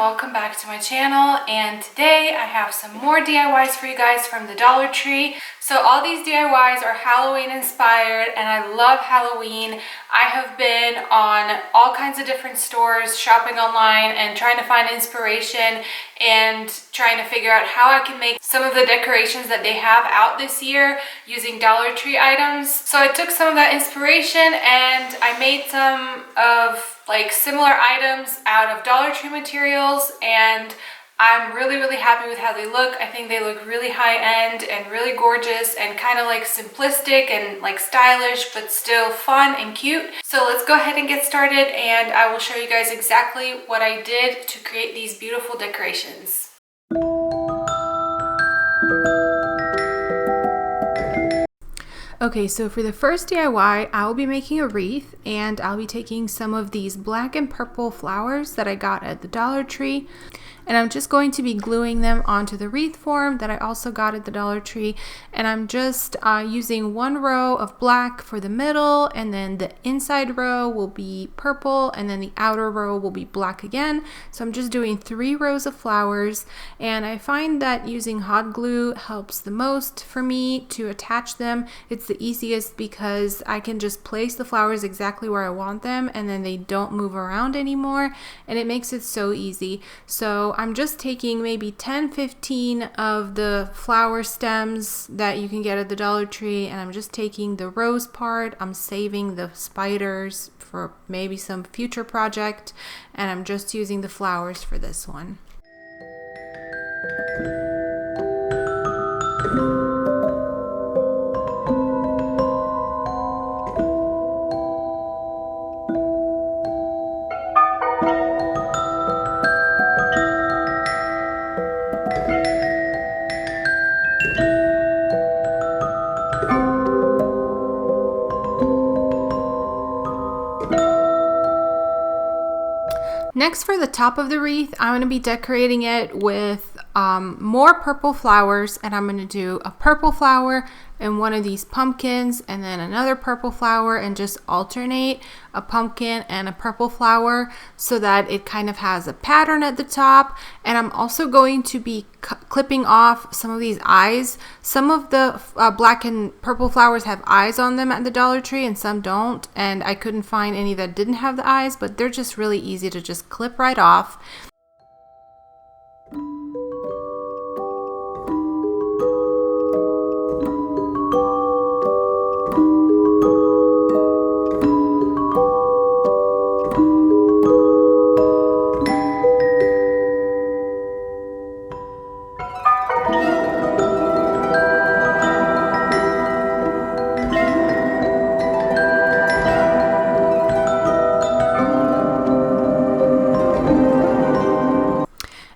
welcome back to my channel, and today I have some more DIYs for you guys from the Dollar Tree. So all these DIYs are Halloween inspired and I love Halloween. I have been on all kinds of different stores shopping online and trying to find inspiration and trying to figure out how I can make some of the decorations that they have out this year using Dollar Tree items. So I took some of that inspiration and I made some of like similar items out of Dollar Tree materials, and I'm really happy with how they look. I think they look really high-end and really gorgeous and kind of like simplistic and like stylish, but still fun and cute. So let's go ahead and get started, and I will show you guys exactly what I did to create these beautiful decorations. Okay, so for the first DIY, I will be making a wreath, and I'll be taking some of these black and purple flowers that I got at the Dollar Tree, and I'm just going to be gluing them onto the wreath form that I also got at the Dollar Tree. And I'm just using one row of black for the middle, and then the inside row will be purple, and then the outer row will be black again. So I'm just doing 3 rows of flowers, and I find that using hot glue helps the most for me to attach them. It's the easiest because I can just place the flowers exactly where I want them, and then they don't move around anymore, and it makes it so easy. So I'm just taking maybe 10-15 of the flower stems that you can get at the Dollar Tree, and I'm just taking the rose part. I'm saving the spiders for maybe some future project, and I'm just using the flowers for this one. Next, for the top of the wreath, I'm going to be decorating it with more purple flowers, and I'm going to do a purple flower and one of these pumpkins, and then another purple flower, and just alternate a pumpkin and a purple flower so that it kind of has a pattern at the top. And I'm also going to be clipping off some of these eyes. Some of the black and purple flowers have eyes on them at the Dollar Tree, and some don't, and I couldn't find any that didn't have the eyes, but they're just really easy to just clip right off.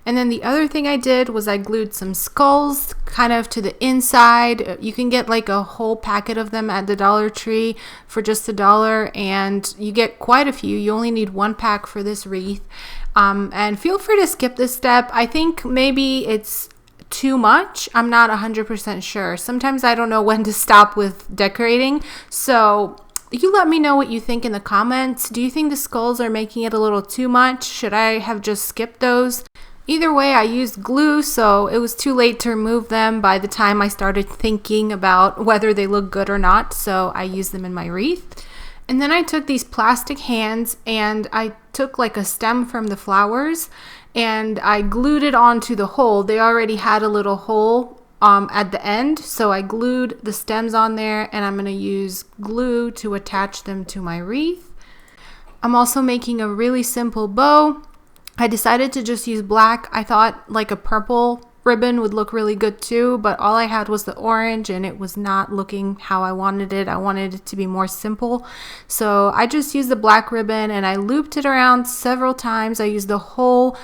And then the other thing I did was I glued some skulls kind of to the inside. You can get like a whole packet of them at the Dollar Tree for just $1, and you get quite a few. You only need 1 pack for this wreath. And feel free to skip this step. I think maybe it's too much. I'm not 100% sure. Sometimes I don't know when to stop with decorating. So you let me know what you think in the comments. Do you think the skulls are making it a little too much? Should I have just skipped those? Either way, I used glue, so it was too late to remove them by the time I started thinking about whether they look good or not, so I used them in my wreath. And then I took these plastic hands, and I took like a stem from the flowers, and I glued it onto the hole. They already had a little hole at the end, so I glued the stems on there, and I'm going to use glue to attach them to my wreath. I'm also making a really simple bow. I decided to just use black. I thought like a purple ribbon would look really good too, but all I had was the orange, and it was not looking how I wanted it. I wanted it to be more simple. So I just used the black ribbon, and I looped it around several times. I used the whole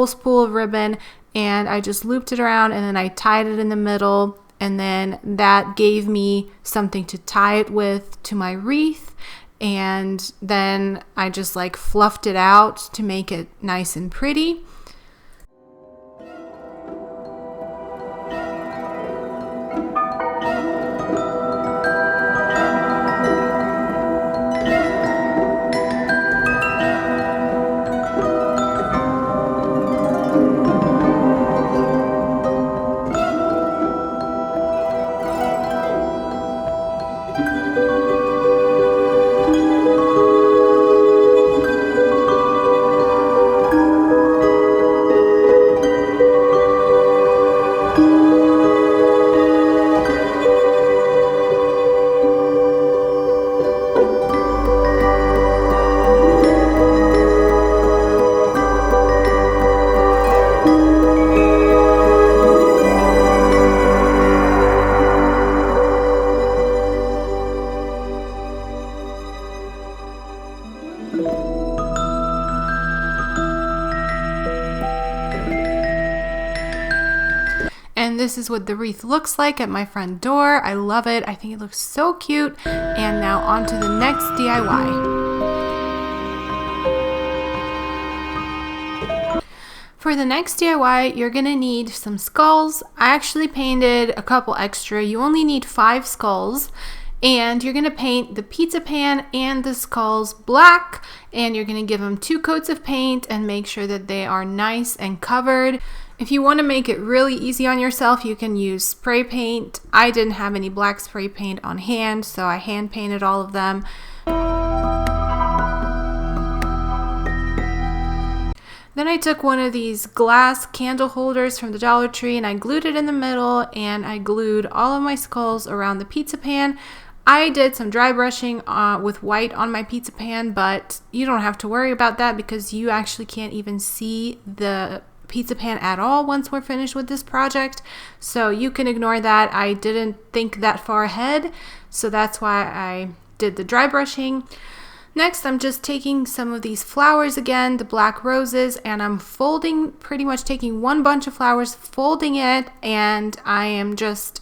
spool of ribbon, and I just looped it around, and then I tied it in the middle, and then that gave me something to tie it with to my wreath. And then I just like fluffed it out to make it nice and pretty. this is what the wreath looks like at my front door. I love it. I think it looks so cute. And now on to the next DIY. For the next DIY, you're gonna need some skulls. I actually painted a couple extra. You only need 5 skulls. And you're gonna paint the pizza pan and the skulls black, and you're gonna give them 2 coats of paint and make sure that they are nice and covered. If you want to make it really easy on yourself, you can use spray paint. I didn't have any black spray paint on hand, so I hand painted all of them. Then I took one of these glass candle holders from the Dollar Tree and I glued it in the middle, and I glued all of my skulls around the pizza pan. I did some dry brushing with white on my pizza pan, but you don't have to worry about that because you actually can't even see the pizza pan at all once we're finished with this project. So you can ignore that. I didn't think that far ahead, so that's why I did the dry brushing. Next, I'm just taking some of these flowers again, the black roses, and I'm folding, pretty much taking one bunch of flowers, folding it, and I am just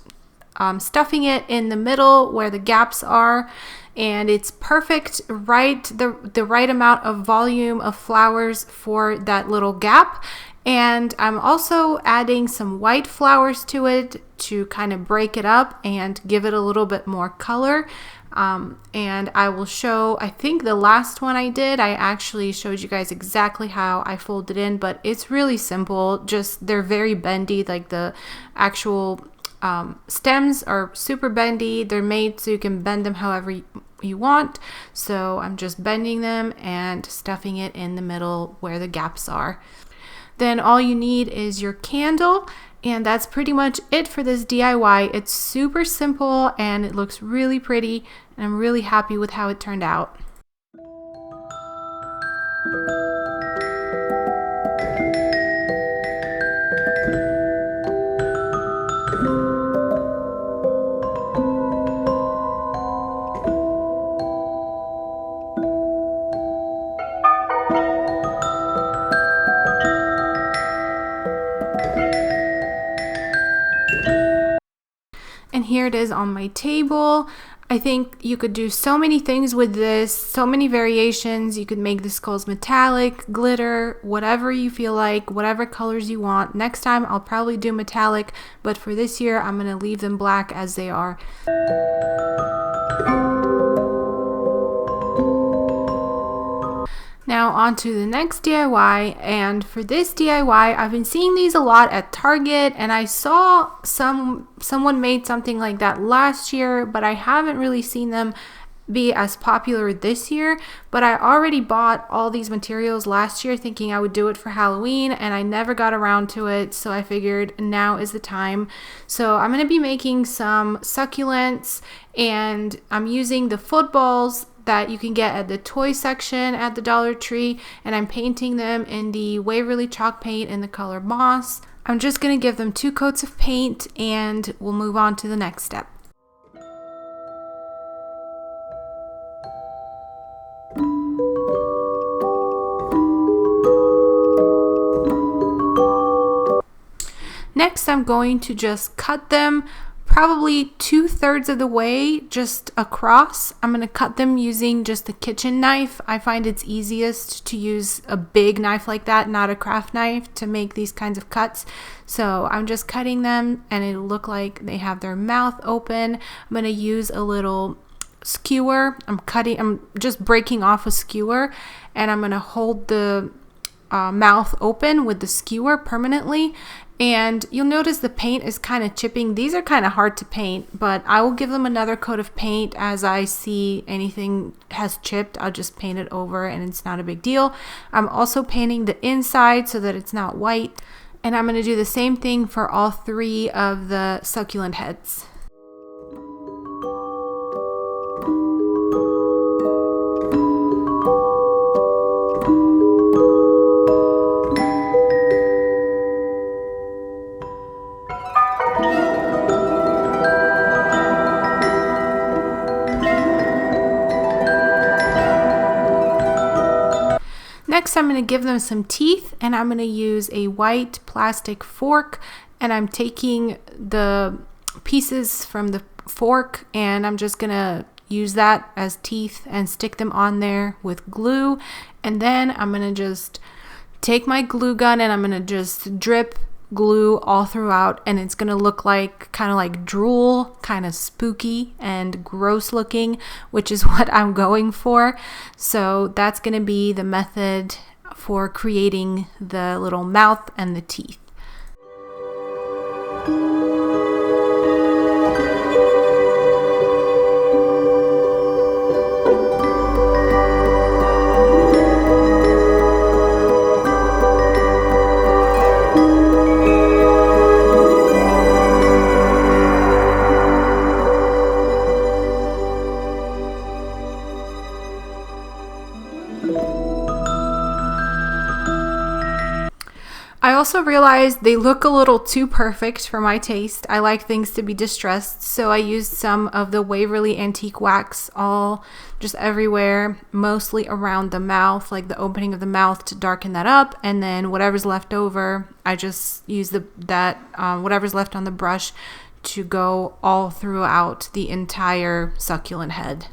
stuffing it in the middle where the gaps are, and it's perfect, the right amount of volume of flowers for that little gap. And I'm also adding some white flowers to it to kind of break it up and give it a little bit more color. And I will show, I think the last one I did, I actually showed you guys exactly how I folded in, but it's really simple. Just, they're very bendy, like the actual stems are super bendy. They're made so you can bend them however you want. So I'm just bending them and stuffing it in the middle where the gaps are. Then all you need is your candle, and that's pretty much it for this DIY. It's super simple and it looks really pretty, and I'm really happy with how it turned out. And here it is on my table. I think you could do so many things with this, so many variations. You could make the skulls metallic, glitter, whatever you feel like, whatever colors you want. Next time I'll probably do metallic, but for this year I'm going to leave them black as they are. Now on to the next DIY, and for this DIY, I've been seeing these a lot at Target, and I saw someone made something like that last year, but I haven't really seen them be as popular this year. But I already bought all these materials last year thinking I would do it for Halloween, and I never got around to it, so I figured now is the time. So I'm going to be making some succulents, and I'm using the footballs that you can get at the toy section at the Dollar Tree, and I'm painting them in the Waverly chalk paint in the color moss. I'm just going to give them 2 coats of paint and we'll move on to the next step. Next, I'm going to just cut them probably 2/3 of the way just across. I'm going to cut them using just a kitchen knife. I find it's easiest to use a big knife like that, not a craft knife, to make these kinds of cuts. So I'm just cutting them and it'll look like they have their mouth open. I'm going to use a little skewer. I'm just breaking off a skewer, and I'm going to hold the mouth open with the skewer permanently. And you'll notice the paint is kind of chipping. These are kind of hard to paint, but I will give them another coat of paint as I see anything has chipped. I'll just paint it over and it's not a big deal. I'm also painting the inside so that it's not white. And I'm going to do the same thing for all 3 of the succulent heads. Next, I'm going to give them some teeth, and I'm going to use a white plastic fork, and I'm taking the pieces from the fork and I'm just gonna use that as teeth and stick them on there with glue. And then I'm gonna just take my glue gun and I'm gonna just drip glue all throughout, and it's gonna look like kind of like drool, kind of spooky and gross looking, which is what I'm going for. So that's gonna be the method for creating the little mouth and the teeth. I also realized they look a little too perfect for my taste. I like things to be distressed, so I used some of the Waverly Antique Wax all just everywhere, mostly around the mouth, like the opening of the mouth, to darken that up. And then whatever's left over, I just use whatever's left on the brush to go all throughout the entire succulent head.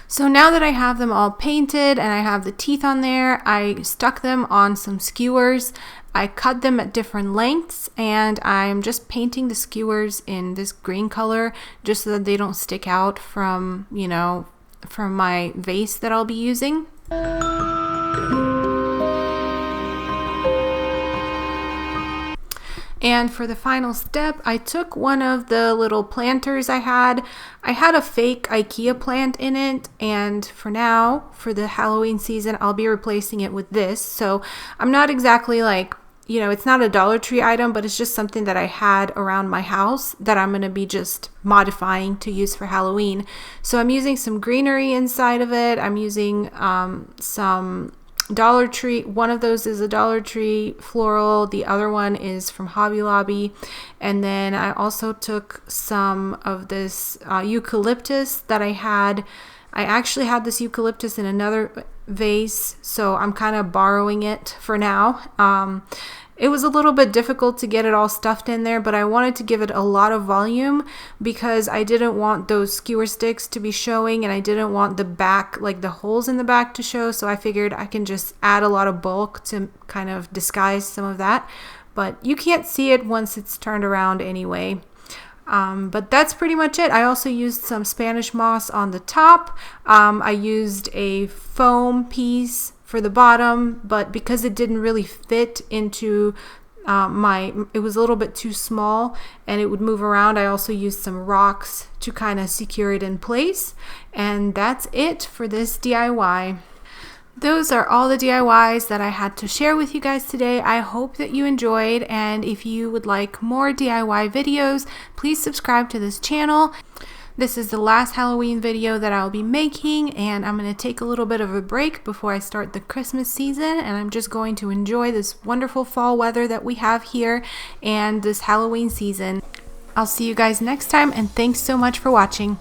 So now that I have them all painted and I have the teeth on there, I stuck them on some skewers. I cut them at different lengths, and I'm just painting the skewers in this green color just so that they don't stick out from, from my vase that I'll be using. And for the final step, I took one of the little planters I had. I had a fake IKEA plant in it, and for now, for the Halloween season, I'll be replacing it with this. So I'm not exactly like, it's not a Dollar Tree item, but it's just something that I had around my house that I'm going to be just modifying to use for Halloween. So I'm using some greenery inside of it. I'm using some Dollar Tree. One of those is a Dollar Tree floral, the other one is from Hobby Lobby. And then I also took some of this eucalyptus that I actually had this eucalyptus in another vase, so I'm kind of borrowing it for now. It was a little bit difficult to get it all stuffed in there, but I wanted to give it a lot of volume because I didn't want those skewer sticks to be showing, and I didn't want the back, like the holes in the back, to show. So I figured I can just add a lot of bulk to kind of disguise some of that. But you can't see it once it's turned around anyway. But that's pretty much it. I also used some Spanish moss on the top. I used a foam piece for the bottom, but because it didn't really fit into it was a little bit too small and it would move around, I also used some rocks to kind of secure it in place. And that's it for this DIY. Those are all the DIYs that I had to share with you guys today. I hope that you enjoyed, and if you would like more DIY videos, please subscribe to this channel. This is the last Halloween video that I'll be making, and I'm going to take a little bit of a break before I start the Christmas season, and I'm just going to enjoy this wonderful fall weather that we have here and this Halloween season. I'll see you guys next time, and thanks so much for watching.